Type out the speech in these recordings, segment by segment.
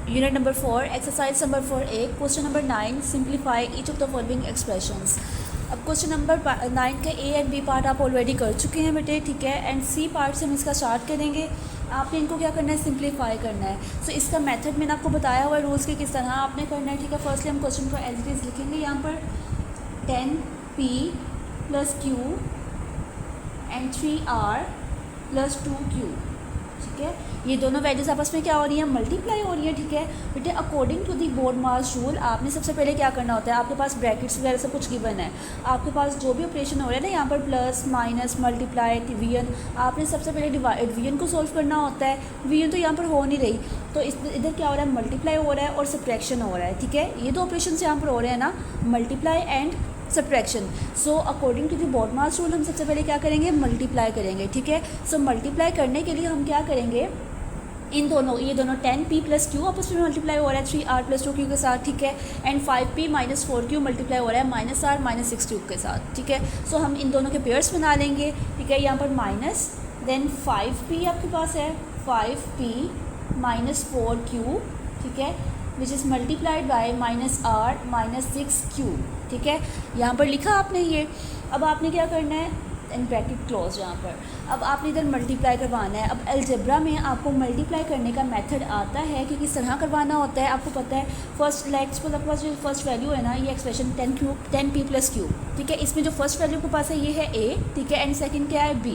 Unit number 4 exercise number 4A question number 9 simplify each of the following expressions. अब question number 9 के A and B part आप already कर चुके हैं बेटे, ठीक है। एंड सी पार्ट से हम इसका स्टार्ट करेंगे। आपने इनको क्या करना है, सिंप्लीफाई करना है। सो इसका मेथड मैंने आपको बताया हुआ है रूल्स के किस तरह आपने करना है, ठीक है। फर्स्टली हम क्वेश्चन को एज इट इज़ लिखेंगे यहाँ पर 10p + q and 3r + 2q, ठीक है। ये दोनों वैल्यूज़ आपस में क्या हो रही हैं, मल्टीप्लाई हो रही है, ठीक है बेटे। अकॉर्डिंग टू दी बोर्डमास रूल आपने सबसे पहले क्या करना होता है, आपके पास ब्रैकेट्स वगैरह सब कुछ गिवन है, आपके पास जो भी ऑपरेशन हो रहा है ना यहाँ पर प्लस माइनस मल्टीप्लाई डिवीजन, आपने सबसे पहले डिवीजन को सॉल्व करना होता है। डिवीजन तो यहाँ पर हो नहीं रही, तो इधर क्या हो रहा है, मल्टीप्लाई हो रहा है और सब्ट्रैक्शन हो रहा है, ठीक है। ये दो ऑपरेशन यहाँ पर हो रहे हैं ना, multiply and subtraction. So according to the BODMAS rule हम सबसे पहले क्या करेंगे, मल्टीप्लाई करेंगे, ठीक है। सो मल्टीप्लाई करने के लिए हम क्या करेंगे, इन दोनों ये दोनों 10p + q आपस में मल्टीप्लाई हो रहा है 3r + 2q के साथ, ठीक है। एंड 5p - 4q मल्टीप्लाई हो रहा है -r - 6q के साथ, ठीक है। सो हम इन दोनों के पेयर्स बना लेंगे, ठीक है। यहाँ पर माइनस देन 5p आपके पास है 5p - 4q, ठीक है, which is multiplied by -r - 6q, ठीक है। यहाँ पर लिखा आपने ये। अब आपने क्या करना है, इन ब्रैकेट क्लोज यहाँ पर। अब आपने इधर मल्टीप्लाई करवाना है। अब अलजेब्रा में आपको मल्टीप्लाई करने का मेथड आता है कि किस तरह करवाना होता है, आपको पता है। फर्स्ट लेट्स सपोज आपके पास जो फर्स्ट वैल्यू है ना, ये एक्सप्रेशन 10p + q, ठीक है। इसमें जो फर्स्ट वैल्यू के पास है ये है a, ठीक है, एंड सेकंड क्या है b।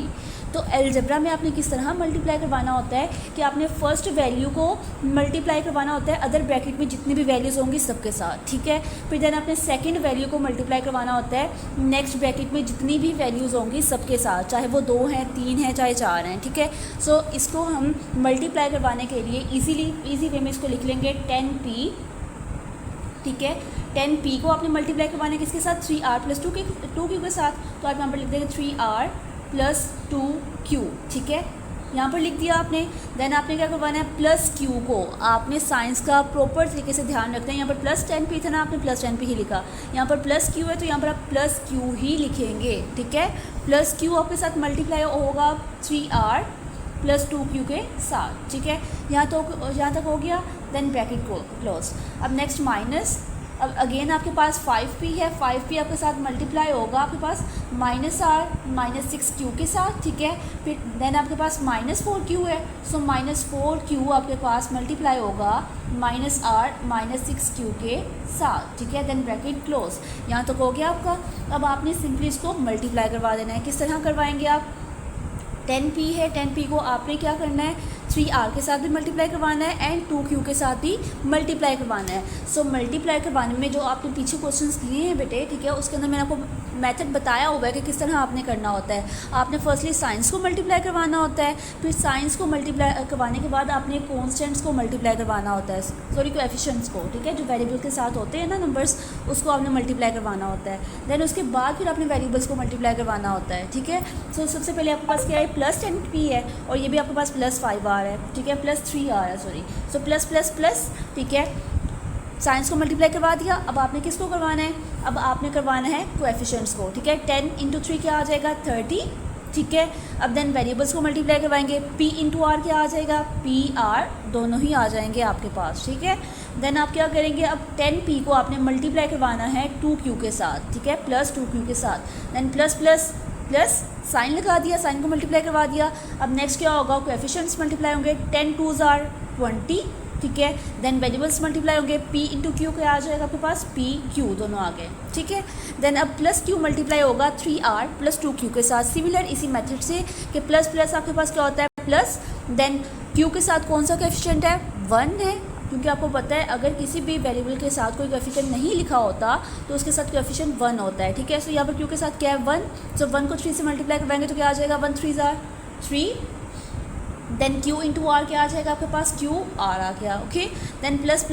तो अलजेब्रा में आपने किस तरह मल्टीप्लाई करवाना होता है कि आपने फर्स्ट वैल्यू को मल्टीप्लाई करवाना होता है अदर ब्रैकेट में जितनी भी वैल्यूज़ होंगी सबके साथ, ठीक है। फिर देन आपने सेकंड वैल्यू को मल्टीप्लाई करवाना होता है नेक्स्ट ब्रैकेट में जितनी भी वैल्यूज़ होंगी सबके साथ, चाहे वो 2 हैं 3 हैं चाहे 4 हैं, ठीक है। सो इसको हम मल्टीप्लाई करवाने के लिए ईजी वे में इसको लिख लेंगे 10p, ठीक है। 10p को आपने मल्टीप्लाई करवाना है किसके साथ, 3r + 2q के साथ। तो आप यहाँ पर लिख देंगे 3r + 2q, ठीक है, यहाँ पर लिख दिया आपने। देन आपने क्या करवाना है, +q को आपने साइंस का प्रॉपर तरीके से ध्यान रखते हैं। यहाँ पर +10p था ना, आपने +10p ही लिखा। यहाँ पर +q है तो यहाँ पर आप +q ही लिखेंगे, ठीक है। +q आपके साथ मल्टीप्लाई होगा 3r + 2q के साथ, ठीक है। यहाँ तक हो गया। Then bracket close. अब नेक्स्ट माइनस, अब अगेन आपके पास 5p है, 5p आपके साथ मल्टीप्लाई होगा आपके पास -r - 6q के साथ, ठीक है। फिर देन आपके पास -4q है, सो -4q आपके पास मल्टीप्लाई होगा -r - 6q के साथ, ठीक है। Then bracket close. यहाँ तक हो गया आपका। अब आपने सिंपली इसको मल्टीप्लाई करवा देना है। किस तरह करवाएंगे आप, 10p है, 10p को आपने क्या करना है, 3r के साथ भी मल्टीप्लाई करवाना है एंड 2q के साथ भी मल्टीप्लाई करवाना है। सो मल्टीप्लाई करवाने में जो आपने पीछे क्वेश्चंस दिए हैं बेटे, ठीक है, उसके अंदर मैंने आपको मेथड बताया हुआ है कि किस तरह आपने करना होता है। आपने फर्स्टली साइंस को मल्टीप्लाई करवाना होता है, फिर साइंस को मल्टीप्लाई करवाने के बाद आपने कॉन्स्टेंट्स को मल्टीप्लाई करवाना होता है, सॉरी कोएफिशिएंट्स को, ठीक है, जो वेरिएबल के साथ होते हैं ना नंबर्स, उसको आपने मल्टीप्लाई करवाना होता है। देन उसके बाद फिर आपने वेरिएबल्स को मल्टीप्लाई करवाना होता है, ठीक है। सो सबसे पहले आपके पास क्या है, +10p है और ये भी आपके पास +5r है, ठीक है, +3r है, सॉरी। सो प्लस, ठीक है। साइंस को मल्टीप्लाई करवा दिया। अब आपने किसको करवाना है, अब आपने करवाना है कोएफिशिएंट्स को, ठीक है। 10 × 3 क्या आ जाएगा, 30, ठीक है। अब देन वेरिएबल्स को मल्टीप्लाई करवाएंगे, p × r क्या आ जाएगा, pr, दोनों ही आ जाएंगे आपके पास, ठीक है। देन आप क्या करेंगे, अब 10p को आपने मल्टीप्लाई करवाना है 2q के साथ, ठीक है, +2q के साथ। देन प्लस साइन लगा दिया, साइन को मल्टीप्लाई करवा दिया। अब नेक्स्ट क्या होगा, कोएफिशिएंट्स मल्टीप्लाई होंगे, 10 2s are 20, ठीक है। देन वेरिएबल्स मल्टीप्लाई होंगे, p × q क्या आ जाएगा आपके पास, p q, दोनों आ गए, ठीक है। देन अब +q मल्टीप्लाई होगा 3r + 2q के साथ, सिमिलर इसी मेथड से कि प्लस आपके पास क्या होता है प्लस, देन q के साथ कौन सा कोएफिशिएंट है, 1 है, क्योंकि आपको पता है अगर किसी भी वेरिएबल के साथ कोई कोएफिशिएंट नहीं लिखा होता तो उसके साथ कोएफिशिएंट 1 होता है, ठीक है। सो यहाँ पर q के साथ क्या है, 1। सो 1 को 3 से मल्टीप्लाई करवाएंगे तो क्या आ जाएगा, 1 3s are 3। Then q × r क्या आ जाएगा आपके पास, q r आ गया, okay. Then plus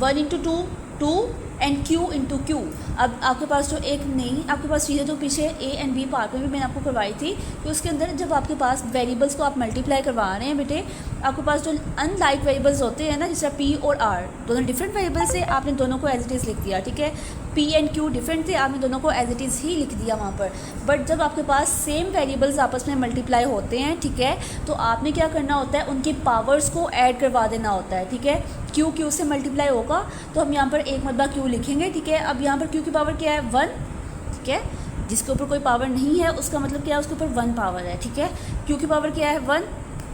1 × 2 2 and q × q। अब आपके पास जो एक नहीं, आपके पास चीज़ें तो पीछे a एंड b पार्ट में भी मैंने आपको करवाई थी कि उसके अंदर जब आपके पास वेरिएबल्स को आप मल्टीप्लाई करवा रहे हैं बेटे, आपके पास जो अनलाइक वेरिएबल्स होते हैं ना, जैसे p और r, दोनों डिफरेंट वेरिएबल्स से आपने दोनों को एज इट इज़ लिख दिया, ठीक है। पी एंड क्यू डिफरेंट थे, आपने दोनों को एज इट इज़ ही लिख दिया वहाँ पर। बट जब आपके पास सेम वेरिएबल्स आपस में मल्टीप्लाई होते हैं, ठीक है, तो आपने क्या करना होता है, उनकी पावर्स को ऐड करवा देना होता है, ठीक है। क्यू क्यू से मल्टीप्लाई होगा तो हम यहाँ पर एक मरतबा क्यू लिखेंगे, ठीक है। अब यहाँ पर क्यू की पावर क्या है, 1, ठीक है। जिसके ऊपर कोई पावर नहीं है उसका मतलब क्या है, उसके ऊपर 1 पावर है, ठीक है। क्यू की पावर क्या है, 1,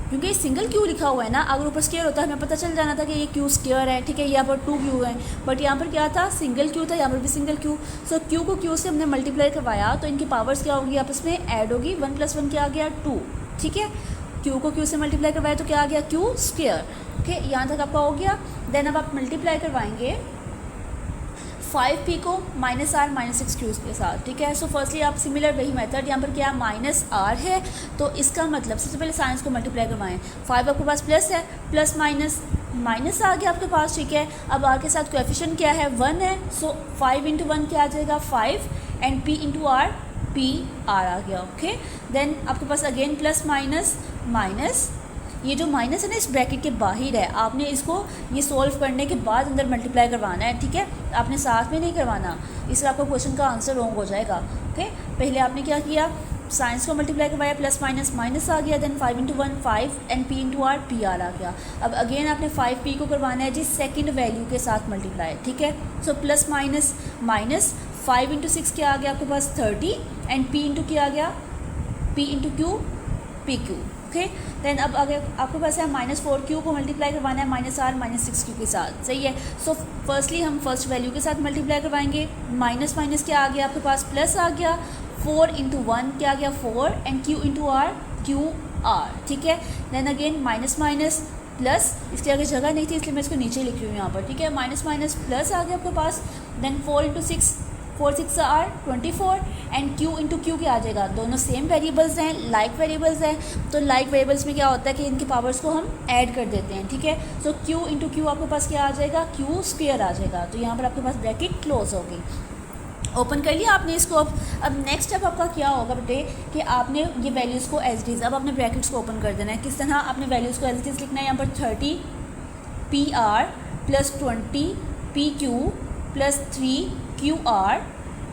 क्योंकि सिंगल क्यू लिखा हुआ है ना, अगर ऊपर स्क्वायर होता है हमें पता चल जाना था कि ये क्यू स्क्वायर है, ठीक है। यहाँ पर 2 क्यू है, बट यहाँ पर क्या था, सिंगल क्यू था, यहाँ पर भी सिंगल क्यू। सो क्यू को क्यू से हमने मल्टीप्लाई करवाया तो इनकी पावर्स क्या होगी, आपस में ऐड होगी। 1 + 1 क्या आ गया, 2, ठीक है। क्यू को क्यू से मल्टीप्लाई करवाया तो क्या आ गया, क्यू स्क्वायर, ओके। यहाँ तक आपका हो गया। देन अब आप मल्टीप्लाई करवाएंगे 5p को -r -6q के साथ, ठीक है। सो फर्स्टली आप सिमिलर वही मेथड, यहाँ पर क्या -r है तो इसका मतलब सबसे पहले साइंस को मल्टीप्लाई करवाएं। 5 आपके पास प्लस है, प्लस माइनस आ गया आपके पास, ठीक है। अब r के साथ कोएफिशिएंट क्या है, 1 है। सो 5 × 1 क्या आ जाएगा, 5, एंड p × r PR आ गया, ओके। देन आपके पास अगेन प्लस माइनस, ये जो माइनस है ना इस ब्रैकेट के बाहर है, आपने इसको ये सॉल्व करने के बाद अंदर मल्टीप्लाई करवाना है, ठीक है। आपने साथ में नहीं करवाना, इससे आपका क्वेश्चन का आंसर रॉन्ग हो जाएगा, ओके। पहले आपने क्या किया, साइंस को मल्टीप्लाई करवाया, प्लस माइनस आ गया। Then 5 × 1 5, and p × r PR आ गया। अब अगेन आपने 5p को करवाना है जी सेकंड वैल्यू के साथ मल्टीप्लाई, ठीक है। सो प्लस माइनस 5 × 6 क्या आ गया आपके पास, 30, एंड p × क्या आ गया, p × q PQ, okay. Then अब अगर आपके पास है -4q को मल्टीप्लाई करवाना है -r -6q के साथ, सही है। सो फर्स्टली हम फर्स्ट वैल्यू के साथ मल्टीप्लाई करवाएंगे। माइनस क्या आ गया आपके पास, प्लस आ गया। 4 × 1 क्या आ गया, 4, एंड q × r QR, ठीक है। देन अगेन माइनस प्लस, इसकी आगे जगह नहीं थी इसलिए मैं इसको नीचे लिख रही हूँ यहाँ पर, ठीक है। माइनस प्लस आ गया आपके पास। Then 4 × 6, 4 6 are 24, and q × q क्या आ जाएगा, दोनों सेम वेरिएबल्स हैं, लाइक वेरिएबल्स हैं, तो लाइक वेरिएबल्स में क्या होता है कि इनकी पावर्स को हम ऐड कर देते हैं, ठीक है। सो q × q आपके पास क्या आ जाएगा, q स्क्वायर आ जाएगा। तो यहाँ पर आपके पास ब्रैकेट क्लोज होगी। ओपन कर लिया आपने इसको। अब नेक्स्ट स्टेप आपका क्या होगा बेटे कि आपने ये वैल्यूज़ को एज इट इज़, अब आपने ब्रैकेट्स को ओपन कर देना है। किस तरह आपने वैल्यूज़ को एज इट इज़ लिखना है, यहाँ पर 30 PR + 20 PQ + 3 QR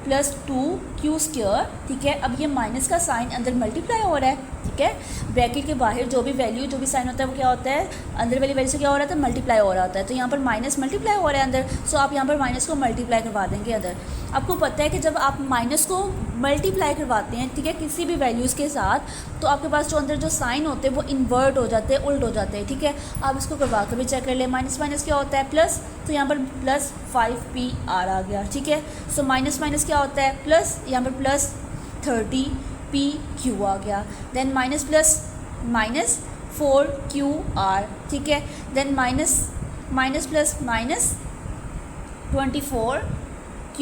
+ 2 Q square, ठीक है। अब ये माइनस का साइन अंदर मल्टीप्लाई हो रहा है, ठीक है। ब्रैकेट के बाहर जो भी वैल्यू जो भी साइन होता है वो क्या होता है, अंदर वाली वैल्यू से क्या हो रहा था, मल्टीप्लाई हो रहा होता है। तो यहाँ पर माइनस मल्टीप्लाई हो रहा है अंदर, सो आप यहाँ पर माइनस को मल्टीप्लाई करवा देंगे अंदर। आपको पता है कि जब आप माइनस को मल्टीप्लाई करवाते हैं, ठीक है, किसी भी वैल्यूज़ के साथ, तो आपके पास जो अंदर जो साइन होते हैं वो इन्वर्ट हो जाते हैं, उल्ट हो जाते हैं, ठीक है। आप इसको करवा कर भी चेक कर ले। माइनस क्या होता है, प्लस, तो यहाँ पर प्लस 5PR आ गया, ठीक है। सो माइनस क्या होता है, प्लस, यहाँ पर प्लस 30PQ आ गया। देन माइनस 4QR, ठीक है। Then minus plus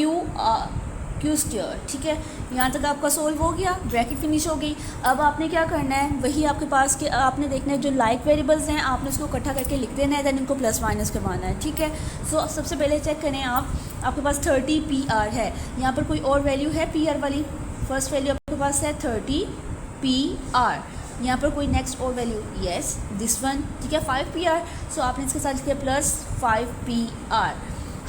-24Q square, ठीक है। यहाँ तक आपका सोल्व हो गया, ब्रैकेट फिनिश हो गई। अब आपने क्या करना है, वही आपके पास कि आपने देखना है जो लाइक वेरिएबल्स हैं आपने उसको इकट्ठा करके लिख देना है, देन इनको प्लस माइनस करवाना है, ठीक है। सो सबसे पहले चेक करें आपके पास 30PR है, यहाँ पर कोई और वैल्यू है PR वाली, फर्स्ट वैल्यू आपके पास है 30PR, यहाँ पर कोई नेक्स्ट और वैल्यू, येस दिस वन, ठीक है, 5PR। सो आपने इसके साथ लिखा प्लस 5PR।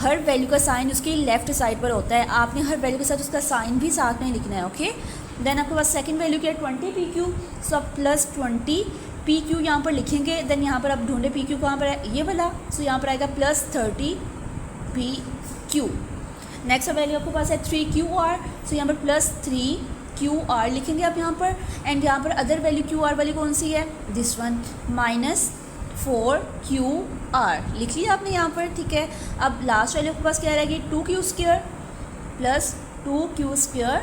हर वैल्यू का साइन उसकी लेफ्ट साइड पर होता है, आपने हर वैल्यू के साथ उसका साइन भी साथ में लिखना है, ओके। देन आपके पास सेकंड वैल्यू क्या है, 20PQ, सो आप प्लस 20PQ यहाँ पर लिखेंगे। देन यहाँ पर आप ढूंढे PQ कहाँ पर है, ये वाला, सो यहाँ पर आएगा प्लस 30PQ। नेक्स्ट वैल्यू आपके पास है 3QR, सो यहाँ पर प्लस 3QR लिखेंगे आप यहाँ पर। एंड यहाँ पर अदर वैल्यू QR वाली कौन सी है, दिस वन, -4QR लिख लिया आपने यहाँ पर, ठीक है। अब लास्ट वैल्यू आपके पास क्या रहेगी, 2Q square plus 2Q square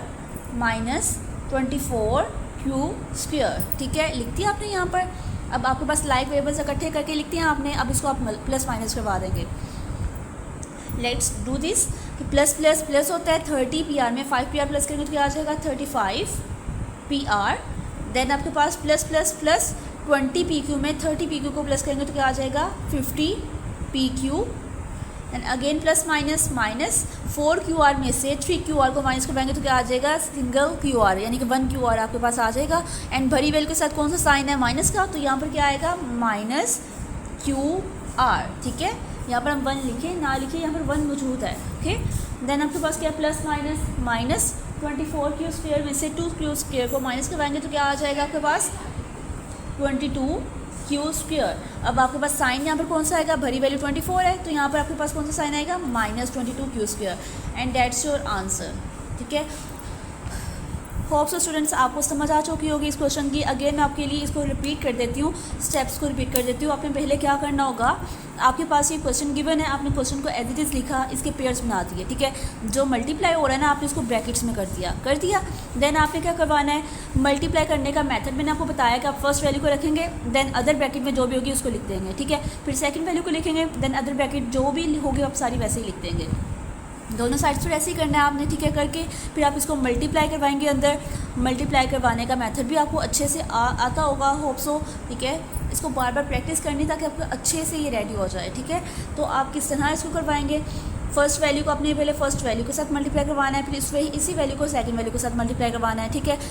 -24Q square, ठीक है, लिख दिया आपने यहाँ पर। अब आपके पास लाइक वेरिएबल्स इकट्ठे करके लिखते हैं आपने, अब इसको आप प्लस माइनस करवा देंगे। Let's do this. Plus plus plus होता है 30PR में, 5PR प्लस करेंगे तो क्या आ जाएगा, 35PR। देन आपके पास प्लस प्लस प्लस 20PQ में 30PQ को प्लस करेंगे तो क्या आ जाएगा, 50PQ। And again plus minus 4QR में से 3QR को माइनस करवाएंगे तो क्या आ जाएगा, सिंगल QR, यानी कि 1QR आपके पास आ जाएगा। एंड भरी वैल्यू के साथ कौन सा साइन है, माइनस का, तो यहाँ पर क्या आएगा, -QR, ठीक है। यहाँ पर हम 1 लिखें ना लिखें, यहाँ पर 1 मौजूद है। ओके, देन आपके पास क्या है, plus minus minus 24 Q square में से 2 क्यू स्क्वायर को माइनस करवाएंगे तो क्या आ जाएगा आपके पास 22 क्यू स्क्वायर। अब आपके पास साइन यहाँ पर कौन सा आएगा, भरी वैल्यू 24 है तो यहाँ पर आपके पास कौन सा साइन आएगा, -22 Q square, and that's your answer. ठीक है, होप सो स्टूडेंट्स आपको समझ आ चुकी होगी इस क्वेश्चन की। अगेन मैं आपके लिए इसको रिपीट कर देती हूँ, स्टेप्स को रिपीट कर देती हूँ। आपने पहले क्या करना होगा, आपके पास ये क्वेश्चन गिवन है, आपने क्वेश्चन को एज इट इज़ लिखा, इसके पेयर्स बना दिए। ठीक है, जो मल्टीप्लाई हो रहा है ना आपने उसको ब्रैकेट्स में कर दिया। देन आपने क्या करवाना है, मल्टीप्लाई करने का मेथड मैंने आपको बताया कि आप फर्स्ट वैल्यू को रखेंगे, देन अदर ब्रैकेट में जो भी होगी उसको लिख देंगे। ठीक है, फिर सेकंड वैल्यू को लिखेंगे, देन अदर ब्रैकेट जो भी होगी आप सारी वैसे ही लिख देंगे। दोनों साइड्स पर ऐसे ही करना है आपने। ठीक है, करके फिर आप इसको मल्टीप्लाई करवाएंगे अंदर। मल्टीप्लाई करवाने का मेथड भी आपको अच्छे से आता होगा, होप सो। ठीक है, इसको बार बार प्रैक्टिस करनी ताकि आपको अच्छे से ये रेडी हो जाए। ठीक है, तो आप किस तरह इसको करवाएंगे, फर्स्ट वैल्यू को अपने पहले फर्स्ट वैल्यू के साथ मल्टीप्लाई करवाना है, फिर इसी वैल्यू को सेकंड वैल्यू के साथ मल्टीप्लाई करवाना है। ठीक है,